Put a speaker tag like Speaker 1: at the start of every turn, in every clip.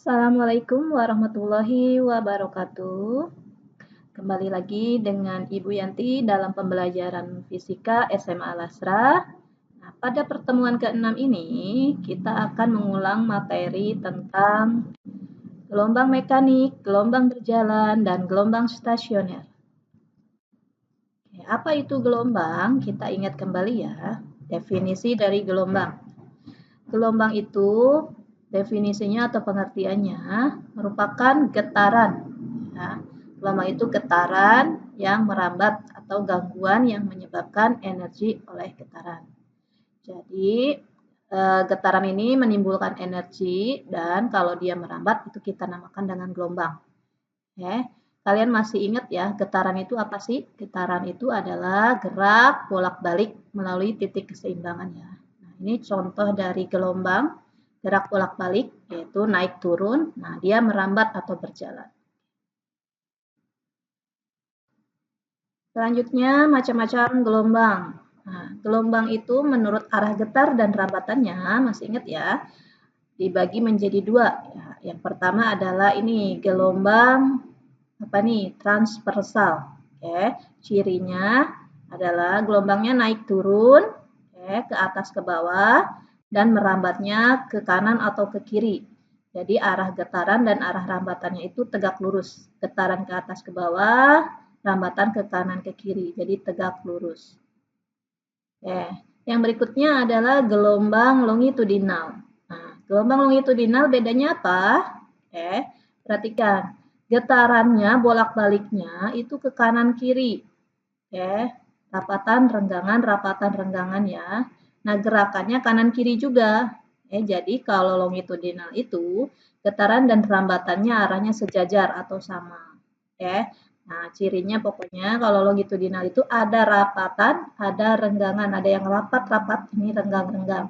Speaker 1: Assalamualaikum warahmatullahi wabarakatuh. Kembali lagi dengan Ibu Yanti dalam pembelajaran fisika SMA Al-Azhar. Nah, pada pertemuan ke-6 ini, kita akan mengulang materi tentang gelombang mekanik, gelombang berjalan, dan gelombang stasioner. Apa itu gelombang? Kita ingat kembali ya, definisi dari gelombang. Gelombang itu definisinya atau pengertiannya merupakan getaran. Ya. Gelombang itu getaran yang merambat atau gangguan yang menyebabkan energi oleh getaran. Jadi getaran ini menimbulkan energi dan kalau dia merambat itu kita namakan dengan gelombang. Oke. Kalian masih ingat ya, getaran itu apa sih? Getaran itu adalah gerak bolak-balik melalui titik keseimbangan ya. Nah, ini contoh dari gelombang gerak bolak-balik yaitu naik turun. Nah, dia merambat atau berjalan. Selanjutnya macam-macam gelombang. Nah, gelombang itu menurut arah getar dan rambatannya, masih ingat ya, dibagi menjadi dua. Ya, yang pertama adalah ini gelombang apa nih? Transversal. Oke, cirinya adalah gelombangnya naik turun, oke, ke atas ke bawah dan merambatnya ke kanan atau ke kiri. Jadi arah getaran dan arah rambatannya itu tegak lurus. Getaran ke atas ke bawah, rambatan ke kanan ke kiri. Jadi tegak lurus. Oke, yang berikutnya adalah gelombang longitudinal. Nah, gelombang longitudinal bedanya apa? Oke, perhatikan. Getarannya bolak-baliknya itu ke kanan kiri. Oke, rapatan renggangan ya. Nah, gerakannya kanan kiri juga. Jadi kalau longitudinal itu getaran dan rambatannya arahnya sejajar atau sama. Oke. Nah, cirinya pokoknya kalau longitudinal itu ada rapatan, ada renggangan, ada yang rapat-rapat, ini renggang-renggang.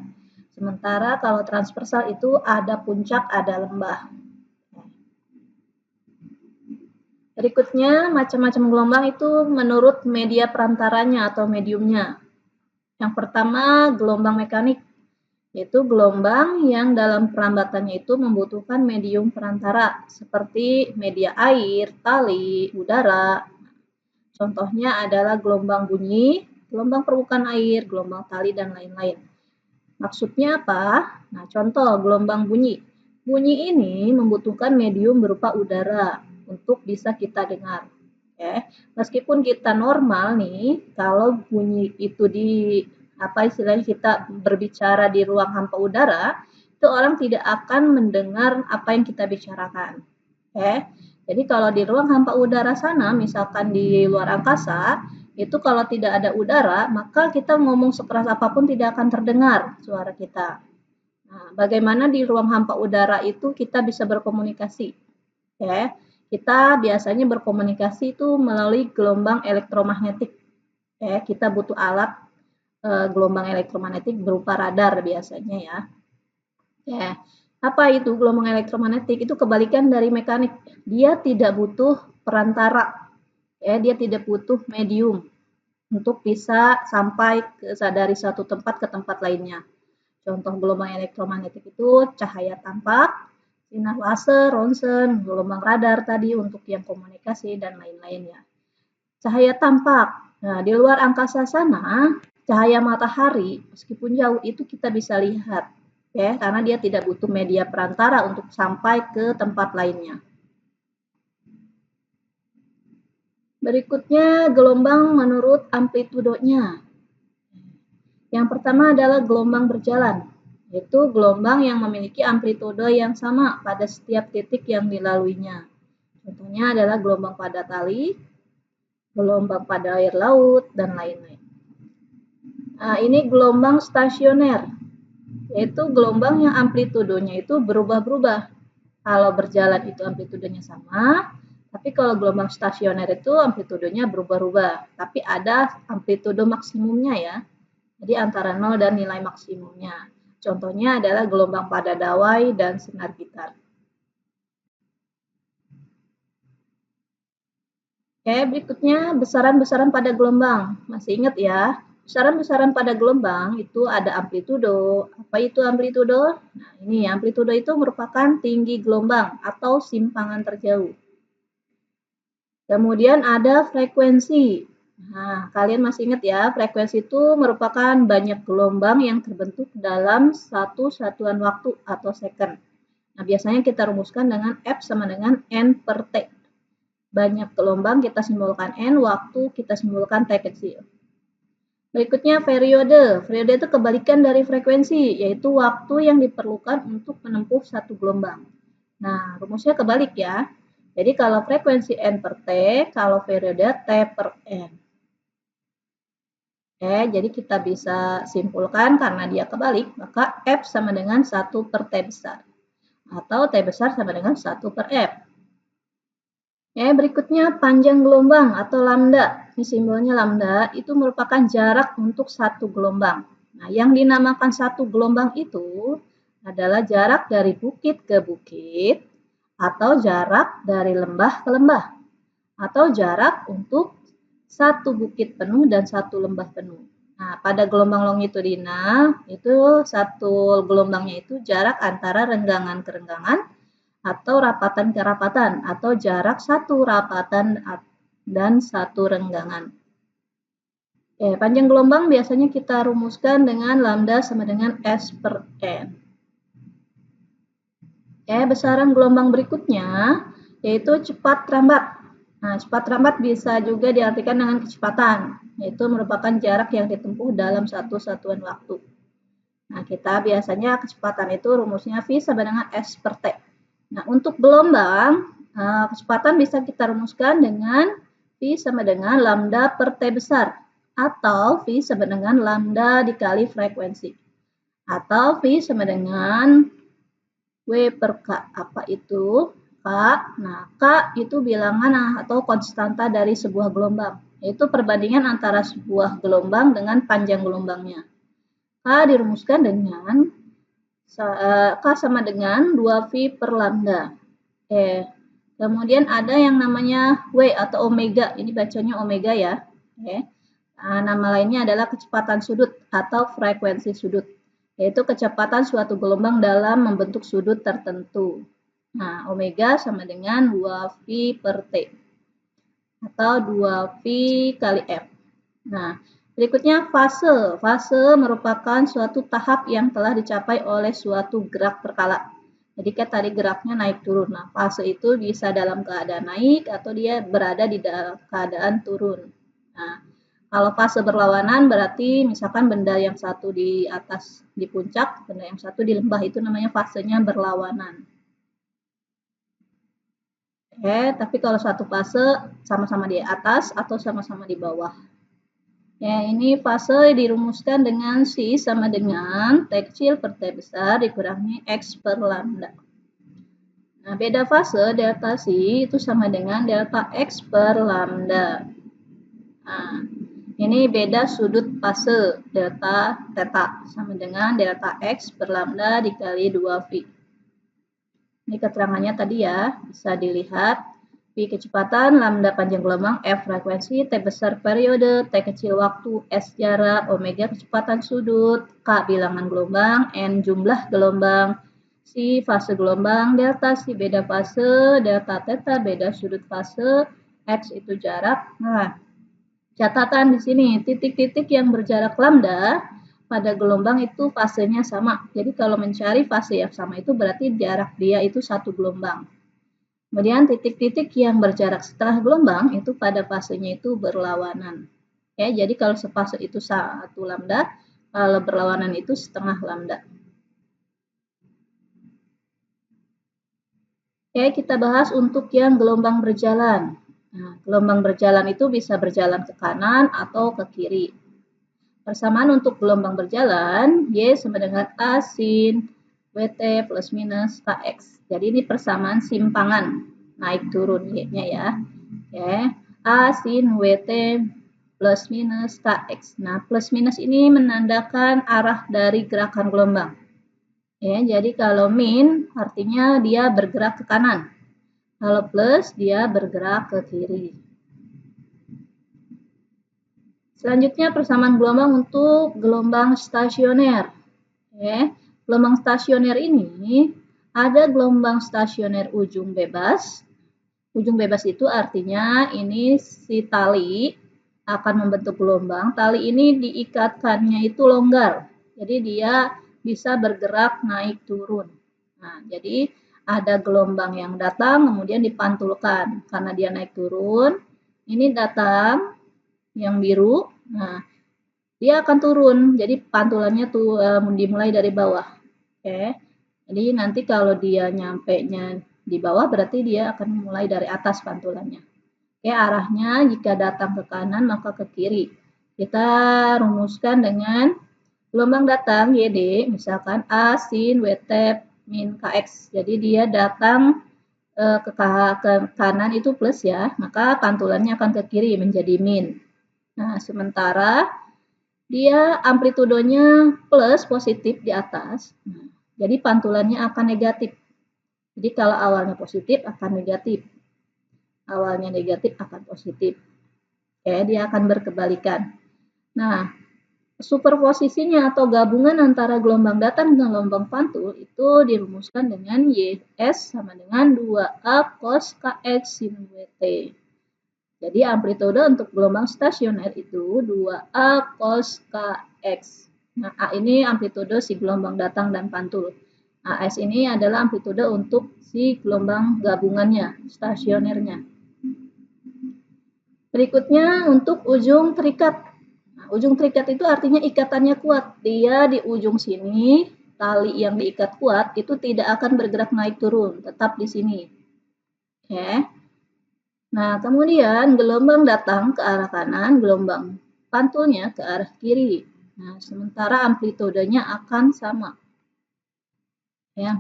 Speaker 1: Sementara kalau transversal itu ada puncak, ada lembah. Berikutnya, macam-macam gelombang itu menurut media perantaranya atau mediumnya. Yang pertama, gelombang mekanik, yaitu gelombang yang dalam perambatannya itu membutuhkan medium perantara, seperti media air, tali, udara. Contohnya adalah gelombang bunyi, gelombang permukaan air, gelombang tali, dan lain-lain. Maksudnya apa? Nah, contoh gelombang bunyi. Bunyi ini membutuhkan medium berupa udara untuk bisa kita dengar. Oke. Meskipun kita normal nih, kalau bunyi itu di apa istilahnya kita berbicara di ruang hampa udara, itu orang tidak akan mendengar apa yang kita bicarakan. Oke. Jadi kalau di ruang hampa udara sana, misalkan di luar angkasa, itu kalau tidak ada udara, maka kita ngomong sekeras apapun tidak akan terdengar suara kita. Nah, bagaimana di ruang hampa udara itu kita bisa berkomunikasi? Oke. Kita biasanya berkomunikasi itu melalui gelombang elektromagnetik. Oke, kita butuh alat gelombang elektromagnetik berupa radar biasanya ya. Ya, apa itu gelombang elektromagnetik? Itu kebalikan dari mekanik. Dia tidak butuh perantara. Ya, dia tidak butuh medium untuk bisa sampai dari satu tempat ke tempat lainnya. Contoh gelombang elektromagnetik itu cahaya tampak, sinar laser, ronsen, gelombang radar tadi untuk yang komunikasi dan lain-lainnya. Cahaya tampak. Nah, di luar angkasa sana, cahaya matahari meskipun jauh itu kita bisa lihat ya, karena dia tidak butuh media perantara untuk sampai ke tempat lainnya. Berikutnya gelombang menurut amplitudonya. Yang pertama adalah gelombang berjalan, yaitu gelombang yang memiliki amplitudo yang sama pada setiap titik yang dilaluinya. Contohnya adalah gelombang pada tali, gelombang pada air laut, dan lain-lain. Nah, ini gelombang stasioner, yaitu gelombang yang amplitudonya itu berubah-berubah. Kalau berjalan itu amplitudonya sama, tapi kalau gelombang stasioner itu amplitudonya berubah-ubah. Tapi ada amplitudo maksimumnya ya. Jadi antara 0 dan nilai maksimumnya. Contohnya adalah gelombang pada dawai dan sinar gitar. Oke, berikutnya besaran-besaran pada gelombang. Masih ingat ya? besaran-besaran pada gelombang itu ada amplitudo. Apa itu amplitudo? Nah, ini amplitudo itu merupakan tinggi gelombang atau simpangan terjauh. Kemudian ada frekuensi. Nah, kalian masih ingat ya, frekuensi itu merupakan banyak gelombang yang terbentuk dalam satu satuan waktu atau second. Nah, biasanya kita rumuskan dengan F sama dengan N per T. Banyak gelombang kita simbolkan N, waktu kita simbolkan T kecil. Berikutnya periode. Periode itu kebalikan dari frekuensi, yaitu waktu yang diperlukan untuk menempuh satu gelombang. Nah, rumusnya kebalik ya. Jadi kalau frekuensi N per T, kalau periode T per N. Jadi kita bisa simpulkan karena dia kebalik, maka F sama dengan 1 per T besar. Atau T besar sama dengan 1 per F. Berikutnya panjang gelombang atau lambda. Ini simbolnya lambda, itu merupakan jarak untuk satu gelombang. Nah, yang dinamakan satu gelombang itu adalah jarak dari bukit ke bukit, atau jarak dari lembah ke lembah, atau jarak untuk satu bukit penuh dan satu lembah penuh. Nah, pada gelombang longitudinal itu satu gelombangnya itu jarak antara renggangan ke renggangan atau rapatan ke rapatan atau jarak satu rapatan dan satu renggangan. Panjang gelombang biasanya kita rumuskan dengan lambda sama dengan S per N. Besaran gelombang berikutnya yaitu cepat rambat. Nah, cepat rambat bisa juga diartikan dengan kecepatan, yaitu merupakan jarak yang ditempuh dalam satu satuan waktu. Nah, kita biasanya kecepatan itu rumusnya V sama dengan S per T. Nah, untuk gelombang, kecepatan bisa kita rumuskan dengan V sama dengan lambda per T besar, atau V sama dengan lambda dikali frekuensi, atau V sama dengan W per K. Apa itu? K. Nah, K itu bilangan atau konstanta dari sebuah gelombang, yaitu perbandingan antara sebuah gelombang dengan panjang gelombangnya. K dirumuskan dengan K sama dengan 2V per lambda. Kemudian ada yang namanya W atau omega. Ini bacanya omega ya. Nama lainnya adalah kecepatan sudut atau frekuensi sudut, yaitu kecepatan suatu gelombang dalam membentuk sudut tertentu. Nah, omega sama dengan 2V per T atau 2V kali F. Nah, berikutnya fase. Fase merupakan suatu tahap yang telah dicapai oleh suatu gerak berkala. Jadi kan tadi geraknya naik turun. Nah, fase itu bisa dalam keadaan naik atau dia berada di dalam keadaan turun. Nah, kalau fase berlawanan berarti misalkan benda yang satu di atas di puncak, benda yang satu di lembah, itu namanya fasenya berlawanan. Tapi kalau satu fase sama-sama di atas atau sama-sama di bawah. Ini fase dirumuskan dengan C sama dengan T kecil per T besar dikurangi X per lambda. Nah, beda fase delta C itu sama dengan delta X per lambda. Nah, ini beda sudut fase delta theta sama dengan delta X per lambda dikali 2V. Ini keterangannya tadi ya, bisa dilihat. V kecepatan, lambda panjang gelombang, F frekuensi, T besar periode, T kecil waktu, S jarak, omega kecepatan sudut, K bilangan gelombang, N jumlah gelombang, C fase gelombang, delta C beda fase, delta theta beda sudut fase, X itu jarak. Nah, catatan di sini, titik-titik yang berjarak lambda pada gelombang itu fasenya sama. Jadi kalau mencari fase yang sama itu berarti jarak dia itu satu gelombang. Kemudian titik-titik yang berjarak setelah gelombang itu pada fasenya itu berlawanan. Jadi kalau sefase itu satu lambda, kalau berlawanan itu setengah lambda. Kita bahas untuk yang gelombang berjalan. Nah, gelombang berjalan itu bisa berjalan ke kanan atau ke kiri. Persamaan untuk gelombang berjalan, Y sama dengan A sin WT plus minus KX. Jadi ini persamaan simpangan, naik turun Y-nya ya. A sin WT plus minus KX. Nah, plus minus ini menandakan arah dari gerakan gelombang. Jadi kalau min artinya dia bergerak ke kanan. Kalau plus dia bergerak ke kiri. Selanjutnya persamaan gelombang untuk gelombang stasioner. Gelombang stasioner ini ada gelombang stasioner ujung bebas. Ujung bebas itu artinya ini si tali akan membentuk gelombang. Tali ini diikatkannya itu longgar. Jadi dia bisa bergerak naik turun. Nah, jadi ada gelombang yang datang kemudian dipantulkan. Karena dia naik turun, ini datang yang biru. Nah, dia akan turun. Jadi pantulannya tuh dimulai dari bawah. Oke. Jadi nanti kalau dia nyampe-nya di bawah berarti dia akan mulai dari atas pantulannya. Oke, arahnya jika datang ke kanan maka ke kiri. Kita rumuskan dengan gelombang datang YD, misalkan A sin WT min KX. Jadi dia datang ke kanan itu plus ya, maka pantulannya akan ke kiri menjadi min. Nah, sementara dia amplitudonya plus positif di atas. Nah, jadi pantulannya akan negatif. Jadi kalau awalnya positif akan negatif. Awalnya negatif akan positif. Oke, dia akan berkebalikan. Nah, superposisinya atau gabungan antara gelombang datang dan gelombang pantul itu dirumuskan dengan YS sama dengan 2A cos KX sin WT. Jadi amplitude untuk gelombang stasioner itu 2A cos KX. Nah, A ini amplitude si gelombang datang dan pantul. AS ini adalah amplitude untuk si gelombang gabungannya, stasionernya. Berikutnya untuk ujung terikat. Nah, ujung terikat itu artinya ikatannya kuat. Dia di ujung sini, tali yang diikat kuat itu tidak akan bergerak naik turun, tetap di sini. Oke. Nah, kemudian gelombang datang ke arah kanan, gelombang pantulnya ke arah kiri. Nah, sementara amplitudenya akan sama. Ya,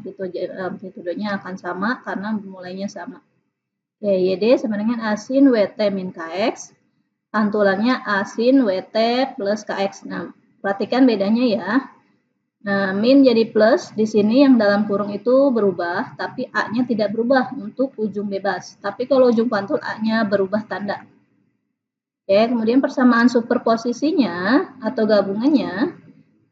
Speaker 1: amplitudenya akan sama karena mulainya sama. Oke, YD sama dengan A sin WT min KX. Pantulannya A sin WT plus KX. Nah, perhatikan bedanya ya. Nah, min jadi plus, di sini yang dalam kurung itu berubah, tapi A-nya tidak berubah untuk ujung bebas. Tapi kalau ujung pantul, A-nya berubah tanda. Oke, kemudian persamaan superposisinya atau gabungannya.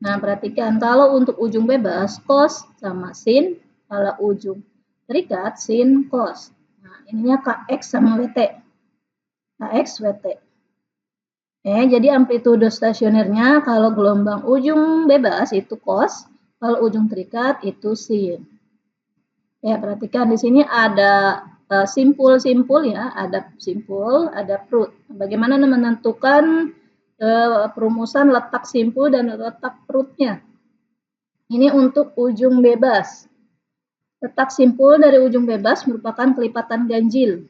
Speaker 1: Nah, perhatikan kalau untuk ujung bebas, cos sama sin. Kalau ujung terikat, sin cos. Nah, ininya KX sama WT. KX WT. Jadi amplitude stasionernya kalau gelombang ujung bebas itu cos, kalau ujung terikat itu sin. Ya, perhatikan di sini ada simpul-simpul ya, ada simpul, ada perut. Bagaimana menentukan perumusan letak simpul dan letak perutnya? Ini untuk ujung bebas. Letak simpul dari ujung bebas merupakan kelipatan ganjil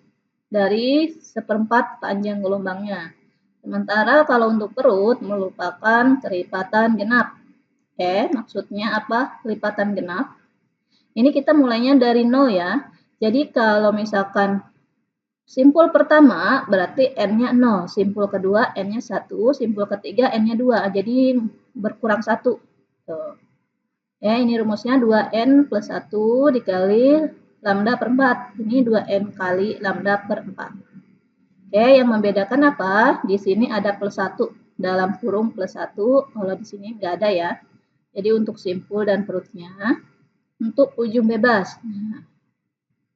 Speaker 1: dari seperempat panjang gelombangnya. Sementara kalau untuk perut merupakan kelipatan genap. Maksudnya apa kelipatan genap? Ini kita mulainya dari 0 ya. Jadi kalau misalkan simpul pertama berarti N-nya 0, simpul kedua N-nya 1, simpul ketiga N-nya 2. Jadi berkurang 1. Tuh. Ya, ini rumusnya 2N plus 1 dikali lambda per 4. Ini 2N kali lambda per 4. Oke, yang membedakan apa? Di sini ada plus 1 dalam kurung plus 1, kalau di sini nggak ada ya. Jadi untuk simpul dan perutnya, untuk ujung bebas. Nah,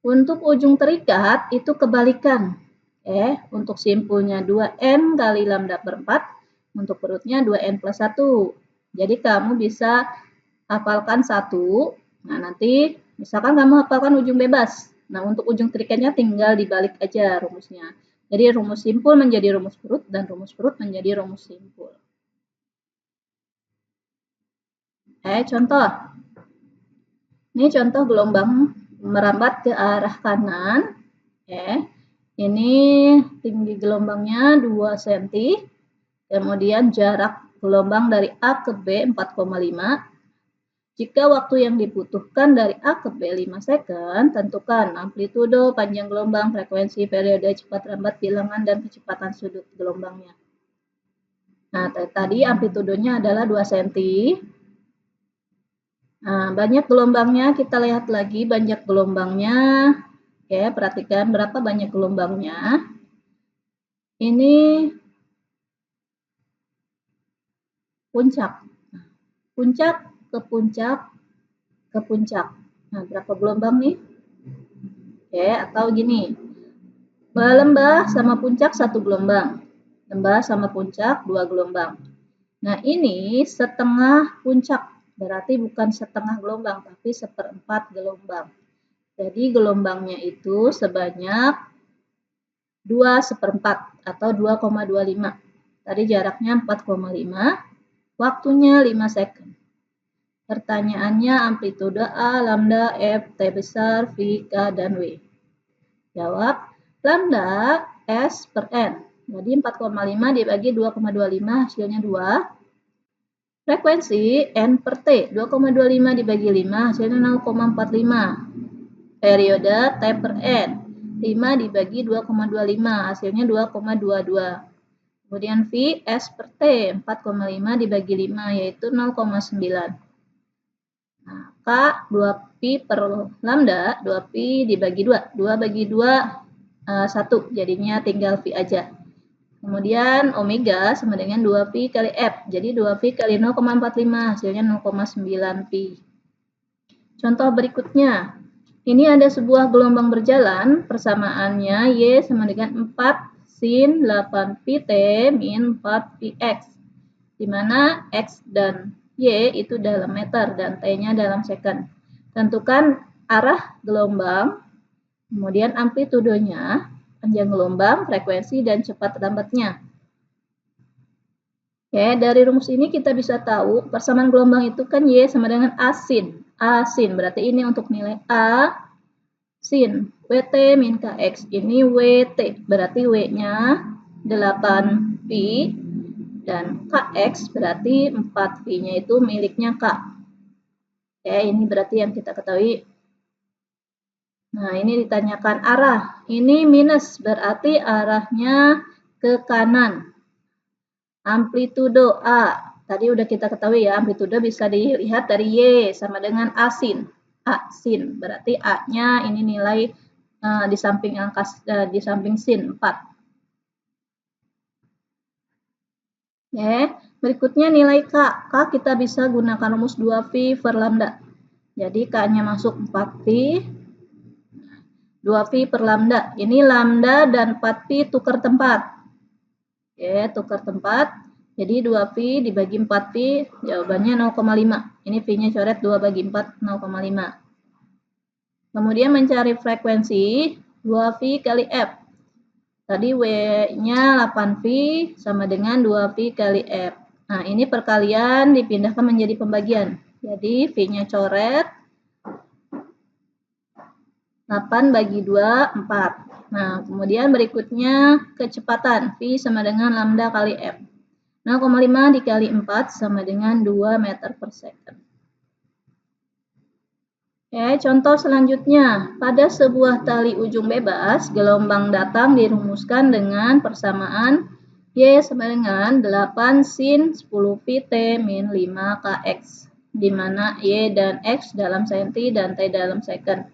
Speaker 1: untuk ujung terikat itu kebalikan. Untuk simpulnya 2N kali lambda per 4, untuk perutnya 2N plus 1. Jadi kamu bisa hafalkan 1. Nah, nanti misalkan kamu hafalkan ujung bebas. Nah, untuk ujung terikatnya tinggal dibalik aja rumusnya. Jadi rumus simpul menjadi rumus perut dan rumus perut menjadi rumus simpul. Contoh. Ini contoh gelombang merambat ke arah kanan. Ini tinggi gelombangnya 2 cm. Kemudian jarak gelombang dari A ke B 4,5. Jika waktu yang dibutuhkan dari A ke B 5 second, tentukan amplitudo, panjang gelombang, frekuensi, periode, cepat lambat bilangan, dan kecepatan sudut gelombangnya. Nah, tadi amplitudonya adalah 2 cm. Nah, banyak gelombangnya, kita lihat lagi banyak gelombangnya. Perhatikan berapa banyak gelombangnya. Ini puncak. Puncak ke puncak ke puncak. Nah, berapa gelombang nih? Oke, atau gini. Lembah sama puncak 1 gelombang. Lembah sama puncak 2 gelombang. Nah, ini setengah puncak. Berarti bukan setengah gelombang, tapi 1/4 gelombang. Jadi gelombangnya itu sebanyak 2/4 atau 2,25. Tadi jaraknya 4,5, waktunya 5 second. Pertanyaannya amplitude A, lambda, F, T besar, V, K, dan W. Jawab, lambda S per N. Jadi 4,5 dibagi 2,25 hasilnya 2. Frekuensi N per T, 2,25 dibagi 5 hasilnya 0,45. Periode T per N, 5 dibagi 2,25 hasilnya 2,22. Kemudian V S per T, 4,5 dibagi 5 yaitu 0,9. Nah, K 2pi per lambda, 2pi dibagi 2. 2 bagi 2, 1. Jadinya tinggal V aja. Kemudian omega sama dengan 2pi kali F. Jadi 2pi kali 0,45 hasilnya 0,9 pi. Contoh berikutnya. Ini ada sebuah gelombang berjalan, persamaannya Y sama dengan 4 sin 8 pi T min 4 pi X. Di mana X dan Y itu dalam meter dan T-nya dalam second. Tentukan arah gelombang, kemudian amplitudenya, panjang gelombang, frekuensi, dan cepat lambatnya. Oke, dari rumus ini kita bisa tahu persamaan gelombang itu kan Y sama dengan A sin. A sin, berarti ini untuk nilai A sin. WT min KX, ini WT, berarti W-nya 8 pi. Dan KX berarti 4 pi-nya itu miliknya K. Oke, ini berarti yang kita ketahui. Nah, ini ditanyakan arah. Ini minus, berarti arahnya ke kanan. Amplitudo A. Tadi udah kita ketahui ya, amplitudo bisa dilihat dari Y sama dengan A sin. A sin, berarti A-nya ini nilai di samping angka di samping sin 4. Oke, berikutnya nilai K. K kita bisa gunakan rumus 2V per lambda. Jadi K-nya masuk 4V. 2V per lambda. Ini lambda dan 4V tukar tempat. Oke, tukar tempat. Jadi 2V dibagi 4V, jawabannya 0,5. Ini V-nya coret 2 bagi 4, 0,5. Kemudian mencari frekuensi 2V kali F. Tadi W-nya 8V sama dengan 2V kali F. Nah, ini perkalian dipindahkan menjadi pembagian. Jadi, V-nya coret. 8 bagi 2, 4. Nah, kemudian berikutnya kecepatan. V sama dengan lambda kali F. 0,5 dikali 4 sama dengan 2 meter per second. Oke, contoh selanjutnya. Pada sebuah tali ujung bebas, gelombang datang dirumuskan dengan persamaan Y sama dengan 8 sin 10 pi T min 5 KX, di mana Y dan X dalam senti dan T dalam second.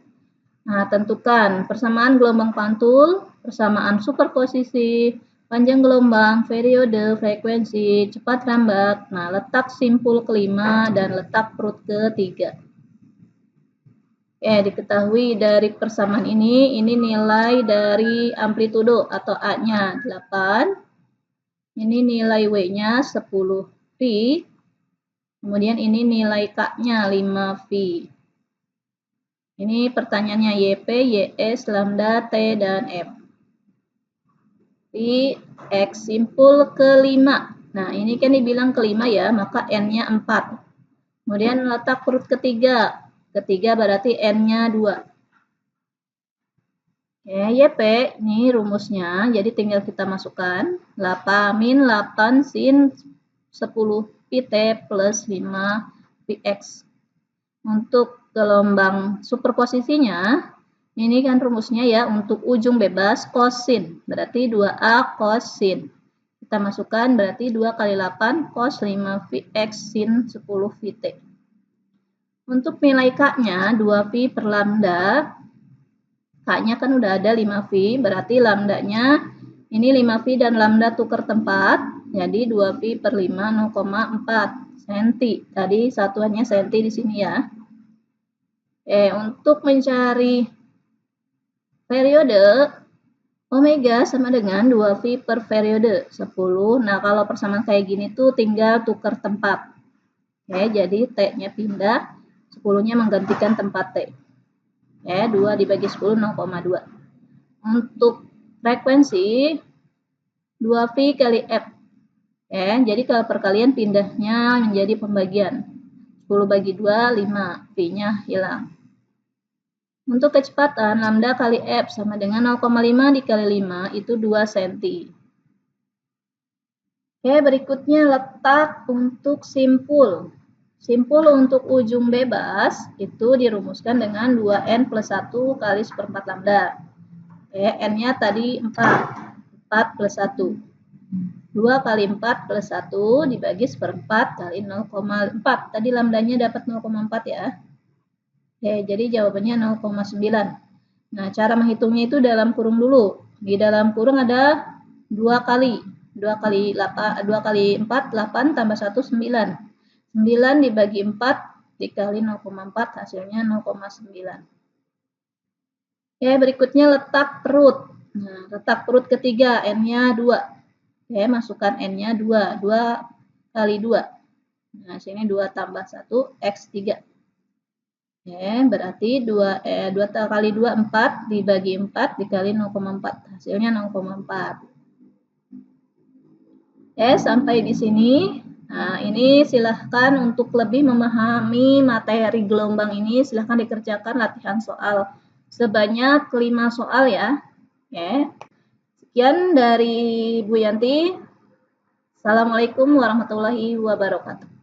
Speaker 1: Nah, tentukan persamaan gelombang pantul, persamaan superposisi, panjang gelombang, periode, frekuensi, cepat lambat. Nah, letak simpul kelima dan letak perut ketiga. Diketahui dari persamaan ini nilai dari amplitudo atau A-nya 8. Ini nilai W-nya 10 pi. Kemudian ini nilai K-nya 5 pi. Ini pertanyaannya YP, YS, lambda, T, dan F. Pi X simpul kelima. Nah, ini kan dibilang kelima ya, maka N-nya 4. Kemudian letak perut ketiga. Ketiga berarti N-nya 2. Oke, YP, ini rumusnya, jadi tinggal kita masukkan 8 min 8 sin 10 pi T plus 5 pi X. Untuk gelombang superposisinya, ini kan rumusnya ya, untuk ujung bebas kosin, berarti 2A kosin. Kita masukkan berarti 2 kali 8 cos 5 pi X sin 10 pi T. Untuk nilai K-nya 2V per lambda, K-nya kan udah ada 5V, berarti lambdanya ini 5V dan lambda tukar tempat. Jadi 2pi per 5 0,4 cm. Tadi satuannya cm di sini ya. Untuk mencari periode, omega sama dengan 2pi per periode 10. Nah, kalau persamaan kayak gini tuh tinggal tukar tempat. Jadi T-nya pindah, 10-nya menggantikan tempat T. 2 dibagi 10, 0,2. Untuk frekuensi, 2pi kali F. Jadi kalau perkalian pindahnya menjadi pembagian. 10 bagi 2, 5. Pi-nya hilang. Untuk kecepatan, lambda kali F sama dengan 0,5 dikali 5, itu 2 cm. Berikutnya letak untuk simpul. Simpul untuk ujung bebas itu dirumuskan dengan 2n plus 1 kali seperempat lambda. N-nya tadi 4. 4 plus 1. 2 kali 4 plus 1 dibagi seperempat kali 0,4. Tadi lambdanya dapat 0,4 ya. Jadi jawabannya 0,9. Nah, cara menghitungnya itu dalam kurung dulu. Di dalam kurung ada 2 kali. 2 kali 4, 8 tambah 1, 9. 9 dibagi 4 dikali 0,4 hasilnya 0,9. Berikutnya letak perut. Nah, letak perut ketiga, N-nya 2. Masukkan N-nya 2. 2 kali 2. Nah, sini 2 tambah 1, X3. Berarti 2 kali 2, 4 dibagi 4 dikali 0,4. Hasilnya 0,4. Sampai di sini. Nah, ini silahkan untuk lebih memahami materi gelombang ini, silahkan dikerjakan latihan soal sebanyak 5 soal ya. Sekian dari Bu Yanti. Assalamualaikum warahmatullahi wabarakatuh.